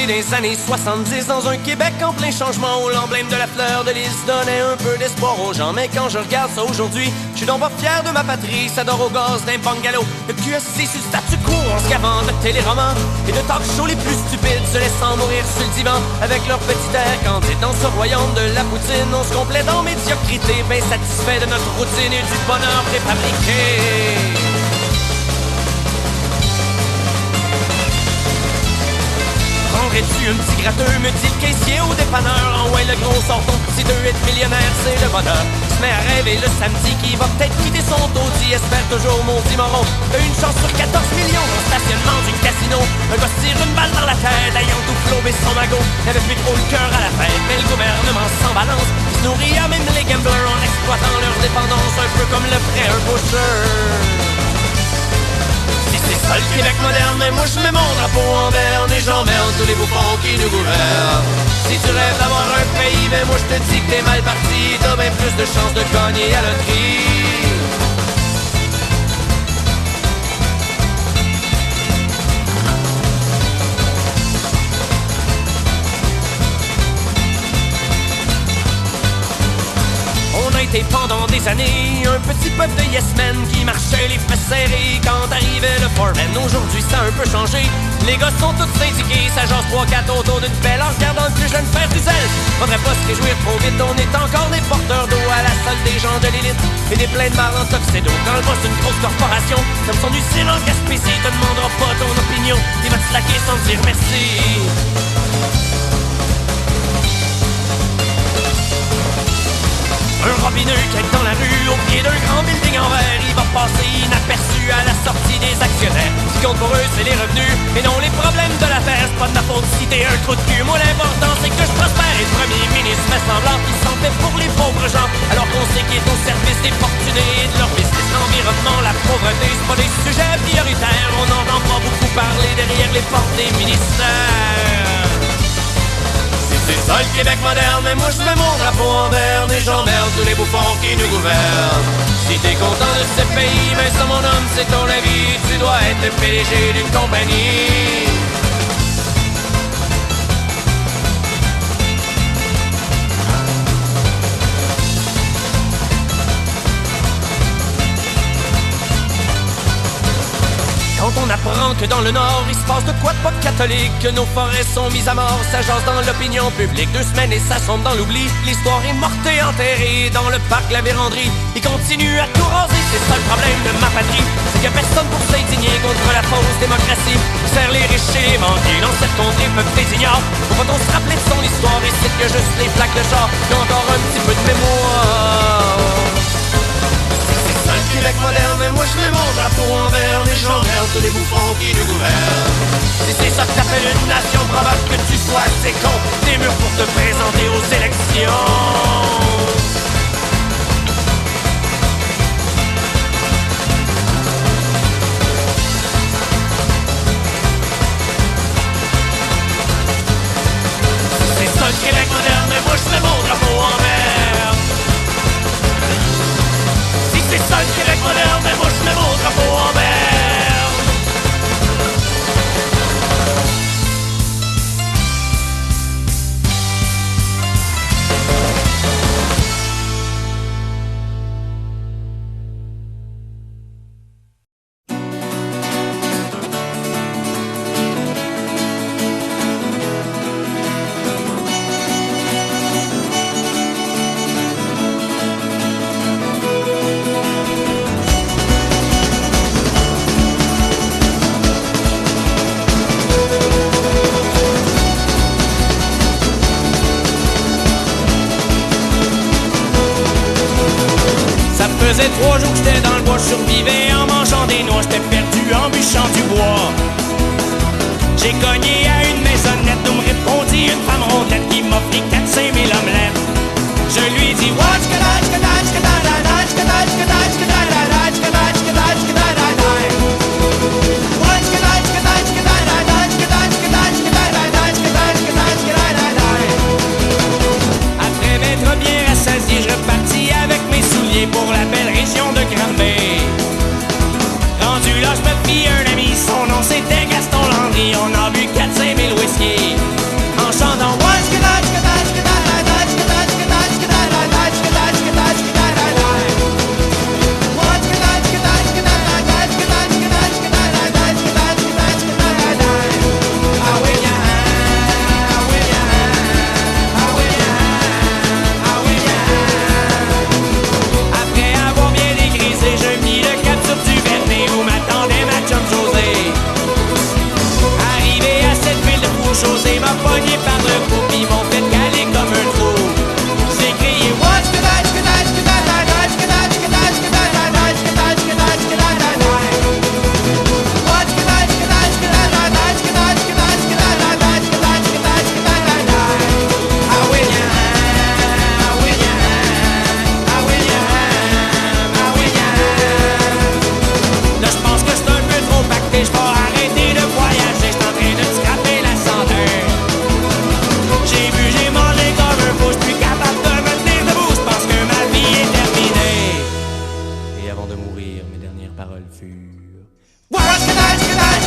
né dans les années 70 dans un Québec en plein changement où l'emblème de la fleur de lys donnait un peu d'espoir aux gens. Mais quand je regarde ça aujourd'hui, je suis donc pas fier de ma patrie. Ça dort au gaz d'un bungalow, le cul assis sur le statu quo en se gavant de téléromans et de talk shows les plus stupides, se laissant mourir sur le divan avec leur petit air candide. Dans ce royaume de la poutine, on se complaît en médiocrité, bien satisfait de notre routine et du bonheur préfabriqué. Prendrais-tu un petit gratteux, me dit le caissier au dépanneur. En ouais, le gros sort ton petit 2-8 millionnaire, c'est le bonheur. Se met à rêver le samedi qui va peut-être quitter son taudis. Espère toujours mon petit moron. T'as une chance sur 14 millions dans le stationnement du casino. Un gars se tire une balle dans la tête, ayant tout flobé son magot. Y'avait plus trop le cœur à la fête, mais le gouvernement s'en balance. Il se nourrit à même les gamblers en exploitant leur dépendance. Un peu comme le ferait un pusher. C'est ça le Québec moderne, mais moi je mets mon drapeau en berne et j'emmerde tous les bouffons qui nous gouvernent. Si tu rêves d'avoir un pays, ben moi je te dis que t'es mal parti. T'as bien plus de chances de gagner à la loterie. Pendant des années, un petit peuple de yes men qui marchait les fesses serrées quand arrivait le foreman. Aujourd'hui ça a un peu changé, les gars sont tous syndiqués. Ça jase 3-4 autour d'une pelle en regardant le plus jeune faire du zèle. Faudrait pas se réjouir trop vite, on est encore des porteurs d'eau à la solde des gens de l'élite et des pleins de marre en tuxedo. Quand le boss d'une grosse corporation comme son usine en Gaspésie te demandera pas ton opinion, il va te slacker sans te dire merci. Un robineux qui est dans la rue, au pied d'un grand building en verre. Il va passer inaperçu à la sortie des actionnaires. Ce qui compte pour eux, c'est les revenus et non les problèmes de la terre. C'est pas de ma faute si t'es un trou de cul. Moi l'important c'est que je prospère. Et le premier ministre fait semblant qu'il s'en fait pour les pauvres gens, alors qu'on sait qu'il est au service des fortunés et de leur business. L'environnement, la pauvreté, c'est pas des sujets prioritaires. On n'entend pas beaucoup parler derrière les portes des ministères. C'est ça le Québec moderne, mais moi je mets mon drapeau en berne et j'emmerde tous les bouffons qui nous gouvernent. Si t'es content de ce pays, mais ça mon homme c'est ton avis. Tu dois être le PDG d'une compagnie. Quand on apprend que dans le Nord, il se passe de quoi de pas catholique, que nos forêts sont mises à mort, ça jase dans l'opinion publique. 2 semaines et ça sombre dans l'oubli, l'histoire est morte et enterrée dans le parc La Vérandrie. Ils continuent à tout raser, c'est ça le problème de ma patrie. C'est que personne pour s'indigner contre la fausse démocratie. Serre les riches et les mendiers, dans cette contrée peuple des ignorent. Faut-on se rappeler de son histoire et c'est que juste les plaques de char qui ont encore un petit peu de mémoire. C'est le Québec moderne, mais moi je mets mon drapeau en berne et j'emmerde tous les bouffons qui nous gouvernent. Si c'est ça que t'appelles une nation, probable que tu sois assez con. Des murs pour te présenter aux élections. C'est ça le Québec moderne, mais moi je mets mon drapeau en berne. C'est ça le Québec moderne, mais moi je mets mon drapeau en berne. faisait 3 jours que j'étais dans le bois, je survivais en mangeant des noix, j'étais perdu en bûchant du bois. J'ai cogné à une maisonnette où me répondit une femme rondette qui m'offrit 4-5 000 omelettes. Je lui dis watch Après m'être bien rassasié, je repartis avec mes souliers pour la belle région de Granby. Rendu là, je me fie un ami, son nom c'était Gaston Landry. On a bu 4-5 000 whisky. für. Was gedeiht, gedeiht,